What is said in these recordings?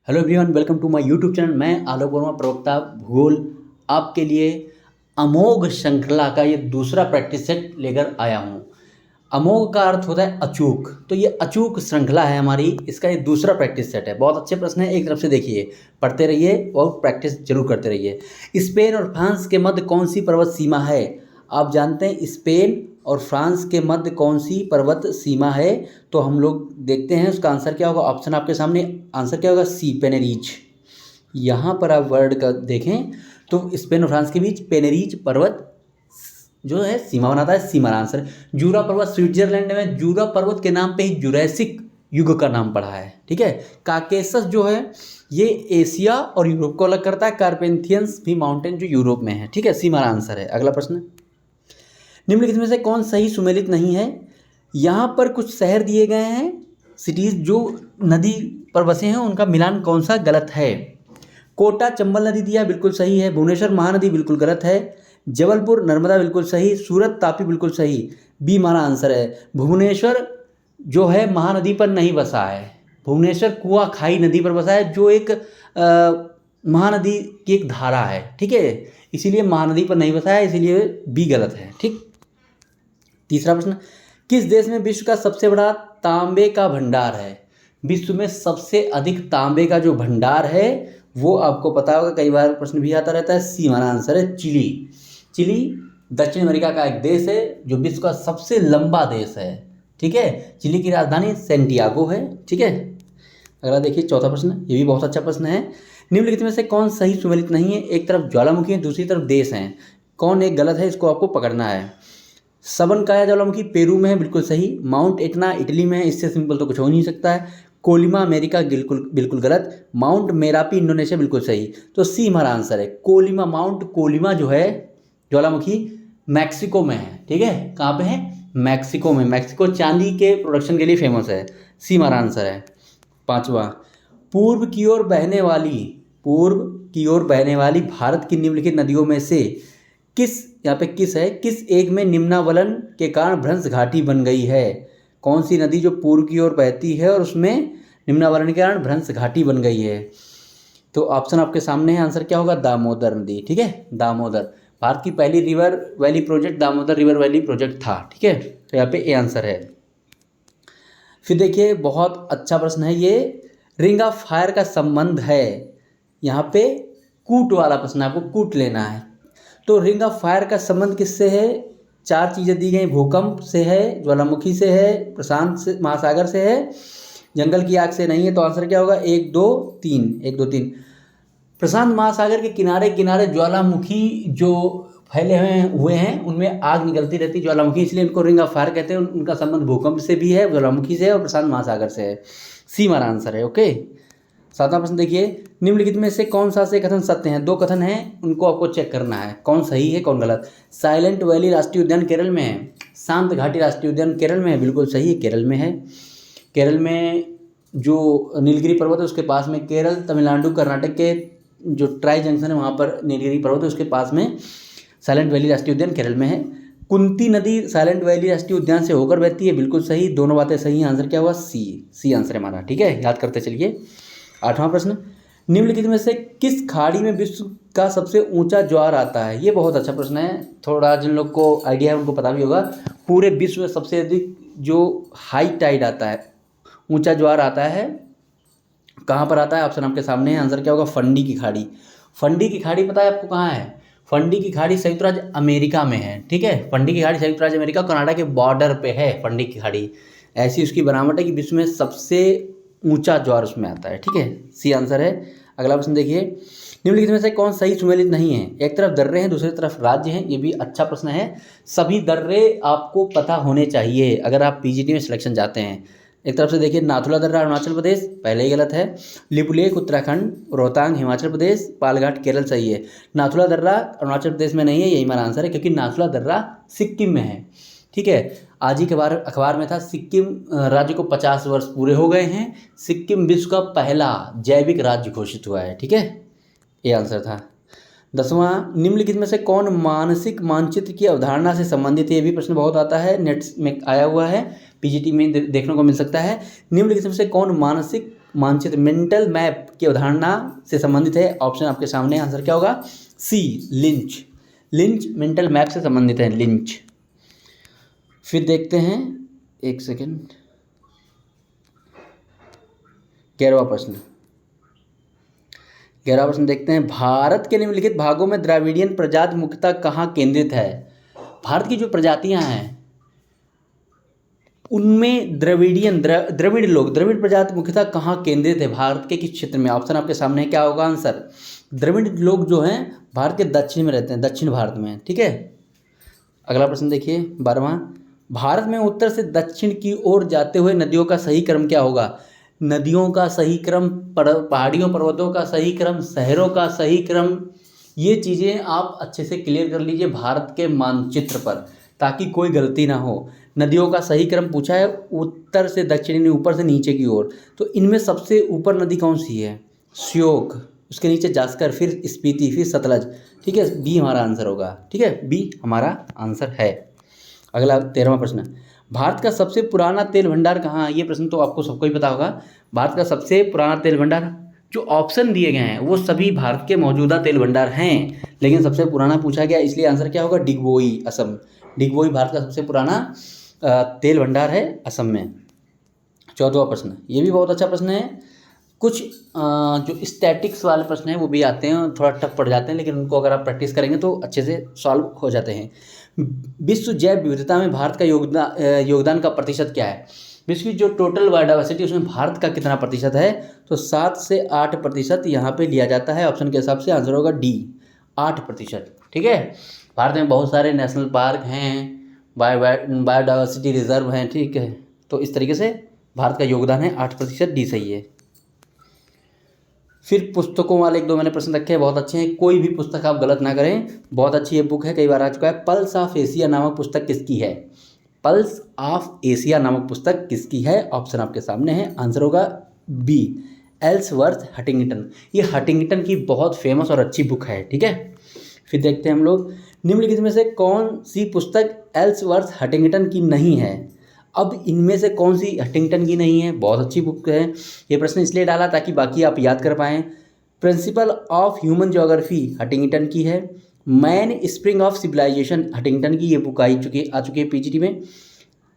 Hello everyone, welcome to my YouTube channel. मैं आलोक वर्मा, प्रवक्ता भूगोल, आपके लिए अमोघ श्रृंखला का ये दूसरा प्रैक्टिस सेट लेकर आया हूँ। अमोघ का अर्थ होता है अचूक, तो ये अचूक श्रृंखला है हमारी, इसका ये दूसरा प्रैक्टिस सेट है। बहुत अच्छे प्रश्न है, एक तरफ से देखिए, पढ़ते रहिए और प्रैक्टिस जरूर करते रहिए। स्पेन और फ्रांस के मध्य कौन सी पर्वत सीमा है? आप जानते हैं स्पेन और फ्रांस के मध्य कौन सी पर्वत सीमा है? तो हम लोग देखते हैं उसका आंसर क्या होगा। ऑप्शन आपके सामने, आंसर क्या होगा? सी, पेनेरीज। यहाँ पर आप वर्ड का देखें तो स्पेन और फ्रांस के बीच पेनेरीज पर्वत जो है सीमा बनाता है। सीमा आंसर। जूरा पर्वत स्विट्जरलैंड में, जूरा पर्वत के नाम पे ही जुरैसिक युग का नाम पड़ा है। ठीक है। काकेसस जो है ये एशिया और यूरोप को अलग करता है। कार्पेंथियंस भी माउंटेन जो यूरोप में है। ठीक है, सीमा आंसर है। अगला प्रश्न, निम्नलिखित में से कौन सही सुमेलित नहीं है? यहाँ पर कुछ शहर दिए गए हैं, सिटीज जो नदी पर बसे हैं, उनका मिलान कौन सा गलत है? कोटा चंबल नदी दिया, बिल्कुल सही है। भुवनेश्वर महानदी बिल्कुल गलत है। जबलपुर नर्मदा बिल्कुल सही। सूरत तापी बिल्कुल सही। बी हमारा आंसर है। भुवनेश्वर जो है महानदी पर नहीं बसा है। भुवनेश्वर कुआं खाई नदी पर बसा है, जो एक महानदी की एक धारा है। ठीक है, इसीलिए महानदी पर नहीं बसा है, इसीलिए बी गलत है। ठीक। तीसरा प्रश्न, किस देश में विश्व का सबसे बड़ा तांबे का भंडार है? विश्व में सबसे अधिक तांबे का जो भंडार है वो आपको पता होगा, कई बार प्रश्न भी आता रहता है। सी हमारा आंसर है चिली। चिली दक्षिण अमेरिका का एक देश है जो विश्व का सबसे लंबा देश है। ठीक है, चिली की राजधानी सेंटियागो है। ठीक है। अगला देखिए, चौथा प्रश्न, ये भी बहुत अच्छा प्रश्न है। निम्नलिखित में से कौन सही सुमेलित नहीं है? एक तरफ ज्वालामुखी है, दूसरी तरफ देश हैं, कौन एक गलत है? इसको आपको पकड़ना है। सबनकाया ज्वालामुखी पेरू में है, बिल्कुल सही। माउंट एटना इटली में है, इससे सिंपल तो कुछ हो नहीं सकता है। कोलिमा अमेरिका, बिल्कुल बिल्कुल गलत। माउंट मेरापी इंडोनेशिया, बिल्कुल सही। तो सी हमारा आंसर है। कोलिमा, माउंट कोलिमा जो है ज्वालामुखी मैक्सिको में है। ठीक है, कहाँ पे है? मैक्सिको में। मैक्सिको चांदी के प्रोडक्शन के लिए फेमस है। सी हमारा आंसर है। पांचवा, पूर्व की ओर बहने वाली, पूर्व की ओर बहने वाली भारत की निम्नलिखित नदियों में से किस, यहाँ पे किस है, किस एक में निम्नावलन के कारण भ्रंश घाटी बन गई है? कौन सी नदी जो पूर्व की ओर बहती है और उसमें निम्नावलन के कारण भ्रंश घाटी बन गई है? तो ऑप्शन आपके सामने है, आंसर क्या होगा? दामोदर नदी। ठीक है, दामोदर। भारत की पहली river valley project Damodar river valley project था। ठीक है, तो यहाँ पे ए आंसर है। फिर देखिए, बहुत अच्छा प्रश्न है ये, रिंग ऑफ फायर का संबंध है। यहाँ पे कूट वाला प्रश्न, आपको कूट लेना है। तो रिंग ऑफ फायर का संबंध किससे है? चार चीज़ें दी गई, भूकंप से है, ज्वालामुखी से है, प्रशांत से महासागर से है, जंगल की आग से नहीं है। तो आंसर क्या होगा? एक दो तीन, एक दो तीन। प्रशांत महासागर के किनारे किनारे ज्वालामुखी जो फैले हुए हैं उनमें आग निकलती रहती है, ज्वालामुखी, इसलिए इनको रिंग ऑफ फायर कहते हैं। उनका संबंध भूकंप से भी है, ज्वालामुखी से है और प्रशांत महासागर से है। सी हमारा आंसर है। ओके। सातवां प्रश्न देखिए, निम्नलिखित में से कौन सा से कथन सत्य है? दो कथन हैं, उनको आपको चेक करना है, कौन सही है कौन गलत। साइलेंट वैली राष्ट्रीय उद्यान केरल में है, शांत घाटी राष्ट्रीय उद्यान केरल में है, बिल्कुल सही है, केरल में है। केरल में जो नीलगिरी पर्वत है उसके पास में, केरल तमिलनाडु कर्नाटक के जो ट्राई जंक्शन है वहाँ पर नीलगिरी पर्वत है, उसके पास में साइलेंट वैली राष्ट्रीय उद्यान केरल में है। कुंती नदी साइलेंट वैली राष्ट्रीय उद्यान से होकर बहती है, बिल्कुल सही, दोनों बातें सही हैं। आंसर क्या हुआ? सी। सी आंसर है हमारा। ठीक है, याद करते चलिए। आठवां प्रश्न, निम्नलिखित में से किस खाड़ी में विश्व का सबसे ऊंचा ज्वार आता है? ये बहुत अच्छा प्रश्न है, थोड़ा जिन लोग को आइडिया है उनको पता भी होगा। पूरे विश्व में सबसे अधिक जो हाई टाइड आता है, ऊंचा ज्वार आता है, कहाँ पर आता है? ऑप्शन आपके सामने है, आंसर क्या होगा? फंडी की खाड़ी। फंडी की खाड़ी पता है आपको कहाँ है? फंडी की खाड़ी संयुक्त राज्य अमेरिका में है। ठीक है, फंडी की खाड़ी संयुक्त राज्य अमेरिका कनाडा के बॉर्डर पे है फंडी की खाड़ी। ऐसी उसकी बनावट है कि विश्व में सबसे ऊंचा ज्वार उसमें आता है। ठीक है, सी आंसर है। अगला प्रश्न देखिए, निम्नलिखित में से कौन सही सुमेलित नहीं है? एक तरफ दर्रे हैं, दूसरी तरफ राज्य हैं, ये भी अच्छा प्रश्न है। सभी दर्रे आपको पता होने चाहिए अगर आप पीजीटी में सिलेक्शन जाते हैं। एक तरफ से देखिए, नाथुला दर्रा अरुणाचल प्रदेश, पहले ही गलत है। लिपुलेख उत्तराखंड, रोहतांग हिमाचल प्रदेश, पालघाट केरल, सही है। नाथुला दर्रा अरुणाचल प्रदेश में नहीं है, यही हमारा आंसर है, क्योंकि नाथुला दर्रा सिक्किम में है। ठीक है, आज ही के अखबार में था, सिक्किम राज्य को 50 वर्ष पूरे हो गए हैं, सिक्किम विश्व का पहला जैविक राज्य घोषित हुआ है। ठीक है, ये आंसर था। 10वां, निम्नलिखित में से कौन मानसिक मानचित्र की अवधारणा से संबंधित है? ये भी प्रश्न बहुत आता है, नेट में आया हुआ है, पीजीटी में देखने को मिल सकता है। निम्नलिखित में से कौन मानसिक मानचित्र, मेंटल मैप की अवधारणा से संबंधित है। ऑप्शन आपके सामने, आंसर क्या होगा? सी, लिंच। लिंच मेंटल मैप से संबंधित है, लिंच। फिर देखते हैं, एक सेकेंड, 11वां प्रश्न। 11वां प्रश्न देखते हैं, भारत के निम्नलिखित भागों में द्रविड़ियन प्रजाति मुख्यतः कहाँ केंद्रित है? भारत की जो प्रजातियां हैं उनमें द्रविड़ प्रजाति मुख्यतः कहाँ केंद्रित है, भारत के किस क्षेत्र में? ऑप्शन आपके सामने, क्या होगा आंसर? द्रविड़ लोग जो हैं भारत के दक्षिण में रहते हैं, दक्षिण भारत में, ठीक है। अगला प्रश्न देखिए, 12वां, भारत में उत्तर से दक्षिण की ओर जाते हुए नदियों का सही क्रम क्या होगा? नदियों का सही क्रम, पहाड़ियों पर्वतों का सही क्रम, शहरों का सही क्रम, ये चीज़ें आप अच्छे से क्लियर कर लीजिए भारत के मानचित्र पर, ताकि कोई गलती ना हो। नदियों का सही क्रम पूछा है, उत्तर से दक्षिण, ऊपर से नीचे की ओर, तो इनमें सबसे ऊपर नदी कौन सी है? श्योक, उसके नीचे जास्कर, फिर स्पीति, फिर सतलज, ठीक है। बी हमारा आंसर होगा, ठीक है, बी हमारा आंसर है। अगला 13वां प्रश्न, भारत का सबसे पुराना तेल भंडार कहाँ है? ये प्रश्न तो आपको सबको ही पता होगा। भारत का सबसे पुराना तेल भंडार, जो ऑप्शन दिए गए हैं वो सभी भारत के मौजूदा तेल भंडार हैं, लेकिन सबसे पुराना पूछा गया, इसलिए आंसर क्या होगा? डिगबोई, असम। डिगबोई भारत का सबसे पुराना तेल भंडार है, असम में। 14वां प्रश्न, ये भी बहुत अच्छा प्रश्न है। कुछ जो स्टैटिक्स वाले प्रश्न हैं वो भी आते हैं, थोड़ा टफ पड़ जाते हैं, लेकिन उनको अगर आप प्रैक्टिस करेंगे तो अच्छे से सॉल्व हो जाते हैं। विश्व जैव विविधता में भारत का योगदान का प्रतिशत क्या है? विश्व की जो टोटल बायोडाइवर्सिटी उसमें भारत का कितना प्रतिशत है? तो 7 से 8% यहाँ पे लिया जाता है। ऑप्शन के हिसाब से आंसर होगा डी, 8%, ठीक है। भारत में बहुत सारे नेशनल पार्क हैं, बायोडाइवर्सिटी रिजर्व हैं, ठीक है, तो इस तरीके से भारत का योगदान है 8%, डी सही है। फिर पुस्तकों वाले एक दो मैंने प्रश्न रखे हैं, बहुत अच्छे हैं, कोई भी पुस्तक आप गलत ना करें, बहुत अच्छी ये बुक है, कई बार आ चुका है। पल्स ऑफ एशिया नामक पुस्तक किसकी है? पल्स ऑफ एशिया नामक पुस्तक किसकी है? ऑप्शन आपके सामने है, आंसर होगा बी, एल्सवर्थ हटिंगटन। ये हटिंगटन की बहुत फेमस और अच्छी बुक है, ठीक है। फिर देखते हैं हम लोग, निम्नलिखित में से कौन सी पुस्तक एल्सवर्थ हटिंगटन की नहीं है? अब इनमें से कौन सी हटिंगटन की नहीं है? बहुत अच्छी बुक है, ये प्रश्न इसलिए डाला ताकि बाकी आप याद कर पाएँ। Principle of human geography Huntington की है। Mainspring of civilization Huntington की, ये बुक आ चुकी है पीजीटी में।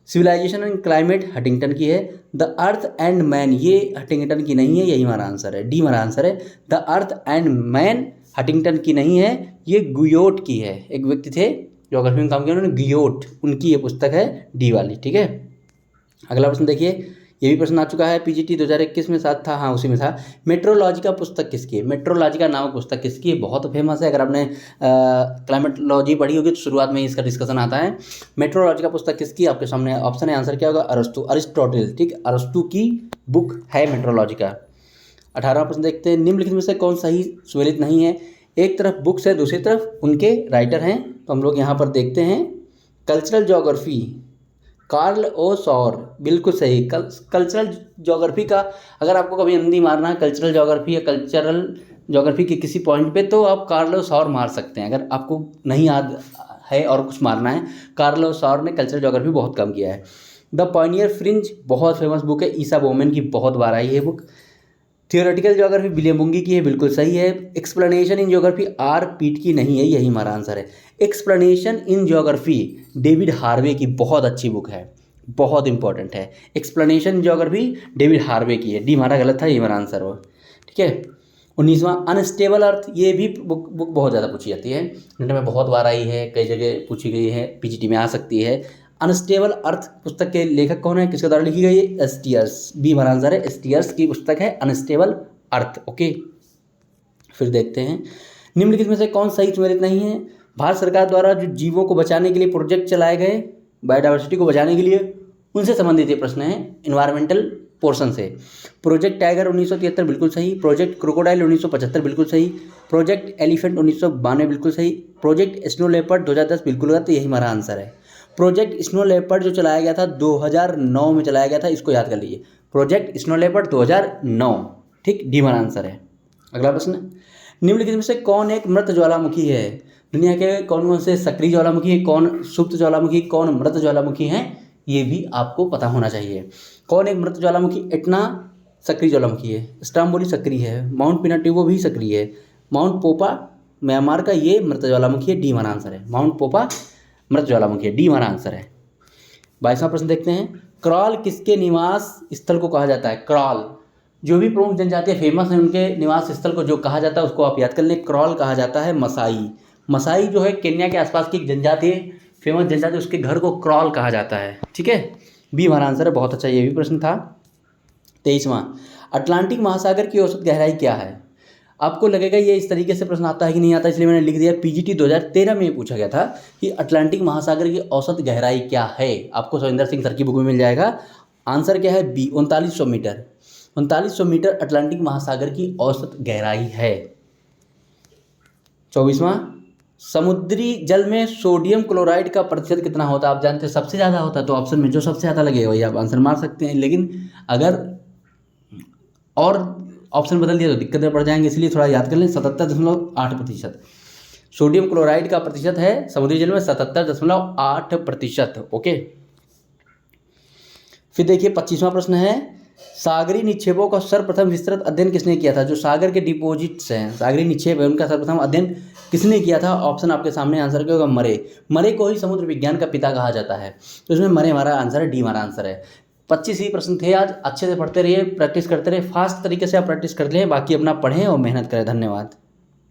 सिविलाइजेशन एंड क्लाइमेट हटिंगटन की है। द अर्थ एंड मैन, ये हटिंगटन की नहीं है, यही हमारा आंसर है, डी हमारा आंसर है। The earth and man Huntington की नहीं है, ये गुयोट की है। एक व्यक्ति थे ज्योग्राफी में काम किया उन्होंने, गुयोट, उनकी ये पुस्तक है, डी वाली, ठीक है। अगला प्रश्न देखिए, ये भी प्रश्न आ चुका है पीजीटी 2021 में, साथ था, हाँ उसी में था। मेट्रोलॉजी का पुस्तक किसकी है? मेट्रोलॉजी का नामक पुस्तक किसकी है? बहुत फेमस है, अगर आपने क्लाइमेटोलॉजी पढ़ी होगी तो शुरुआत में ही इसका डिस्कशन आता है। मेट्रोलॉजी का पुस्तक किसकी? आपके सामने ऑप्शन है, आंसर क्या होगा? अरस्तु, अरिस्टोटल, ठीक, अरस्तु की बुक है मेट्रोलॉजी का। 18वां प्रश्न देखते हैं, निम्नलिखित में से कौन सही सुमेलित नहीं है? एक तरफ बुक्स है, दूसरी तरफ उनके राइटर हैं, तो हम लोग यहाँ पर देखते हैं कल्चरल ज्योग्राफी, कार्ल ओ सॉर, बिल्कुल सही। कल्चरल ज्योग्राफी का अगर आपको कभी हिंदी मारना है कल्चरल ज्योग्राफी या कल्चरल ज्योग्राफी के किसी पॉइंट पे, तो आप कार्ल ओ सॉर मार सकते हैं, अगर आपको नहीं याद है और कुछ मारना है। कार्ल ओ सॉर ने कल्चरल ज्योग्राफी बहुत कम किया है। द पायनियर फ्रिंज बहुत फेमस बुक है, ईसा बोमेन की, बहुत बार आई है बुक। थियोरेटिकल ज्योग्राफी विलियम बुंगी की है, बिल्कुल सही है। एक्सप्लेनेशन इन ज्योग्राफी आर पीट की नहीं है, यही हमारा आंसर है। Explanation in geography David Harvey की बहुत अच्छी बुक है, बहुत इंपॉर्टेंट है। Explanation in geography David Harvey की है, डी हमारा गलत था, ये हमारा आंसर हो, ठीक है। 19वां अनस्टेबल अर्थ, ये भी बुक बहुत ज़्यादा पूछी जाती है, इंटर में बहुत बार आई है, कई जगह पूछी गई है, पीजीटी में आ सकती है। अनस्टेबल अर्थ पुस्तक के लेखक कौन है, किसके द्वारा लिखी गई है? एस्टियर्स, बी हमारा आंसर है, एस्टियर्स की पुस्तक है अनस्टेबल अर्थ, ओके। फिर देखते हैं, निम्नलिखित में से कौन सही सुमेलित नहीं है? भारत सरकार द्वारा जो जीवों को बचाने के लिए प्रोजेक्ट चलाए गए, बायोडाइवर्सिटी को बचाने के लिए, उनसे संबंधित ये प्रश्न है इन्वायरमेंटल पोर्शन से। प्रोजेक्ट टाइगर 1973 बिल्कुल सही। प्रोजेक्ट क्रोकोडाइल 1975 बिल्कुल सही। प्रोजेक्ट एलिफेंट 1992 बिल्कुल सही। प्रोजेक्ट स्नो लेपर्ड 2010 बिल्कुल गलत, यही हमारा आंसर है। प्रोजेक्ट स्नो लेपर्ड जो चलाया गया था 2009 में चलाया गया था, इसको याद कर लीजिए, प्रोजेक्ट स्नो लेपर्ड 2009, ठीक, डी हमारा आंसर है। अगला प्रश्न, निम्नलिखित में से कौन एक मृत ज्वालामुखी है? दुनिया के कौन कौन से सक्रिय ज्वालामुखी है, कौन सुप्त ज्वालामुखी, कौन मृत ज्वालामुखी हैं, ये भी आपको पता होना चाहिए। कौन एक मृत ज्वालामुखी? एटना, सक्रिय ज्वालामुखी है। स्ट्रोम्बोली सक्रिय है। माउंट पिनाटिवो भी सक्रिय है। माउंट पोपा म्यांमार का ये मृत ज्वालामुखी है। डी हमारा आंसर है। माउंट पोपा मृत ज्वालामुखी है। डी हमारा आंसर है। 22वां प्रश्न देखते हैं। क्रॉल किसके निवास स्थल को कहा जाता है? क्रॉल, जो भी प्रमुख जनजातियाँ फेमस हैं उनके निवास स्थल को जो कहा जाता है उसको आप याद कर लें। क्रॉल कहा जाता है मसाई। मसाई जो है केन्या के आसपास की एक जनजाति है, फेमस जनजाति, उसके घर को क्रॉल कहा जाता है। ठीक है, बी हमारा आंसर है। बहुत अच्छा, ये भी प्रश्न था। 23वां, अटलांटिक महासागर की औसत गहराई क्या है? आपको लगेगा ये इस तरीके से प्रश्न आता है कि नहीं आता, इसलिए मैंने लिख दिया। पीजीटी 2013 में ये पूछा गया था कि अटलांटिक महासागर की औसत गहराई क्या है। आपको सविंदर सिंह सर की बुक में मिल जाएगा। आंसर क्या है? B, 3900 metre. 3900 मीटर अटलांटिक महासागर की औसत गहराई है। 24वां, समुद्री जल में सोडियम क्लोराइड का प्रतिशत कितना होता है? आप जानते हैं सबसे ज़्यादा होता है, तो ऑप्शन में जो सबसे ज़्यादा लगेगा वही आप आंसर मार सकते हैं। लेकिन अगर और ऑप्शन बदल दिया तो दिक्कत में पड़ जाएंगे, इसलिए थोड़ा याद कर लें। 77.8% सोडियम क्लोराइड का प्रतिशत है समुद्री जल में, 77.8%। ओके, फिर देखिए 25वां प्रश्न है। सागरी निक्षेपों का सर्वप्रथम विस्तृत अध्ययन किसने किया था? जो सागर के डिपॉजिट्स हैं, सागरी निक्षेप है, उनका सर्वप्रथम अध्ययन किसने किया था? ऑप्शन आपके सामने, आंसर क्या होगा? मरे। मरे को ही समुद्र विज्ञान का पिता कहा जाता है, तो इसमें मरे हमारा आंसर है। डी हमारा आंसर है। 25 ही प्रश्न थे आज। अच्छे से पढ़ते रहिए, प्रैक्टिस करते रहिए, फास्ट तरीके से आप प्रैक्टिस करते रहिए। बाकी अपना पढ़ें और मेहनत करें। धन्यवाद।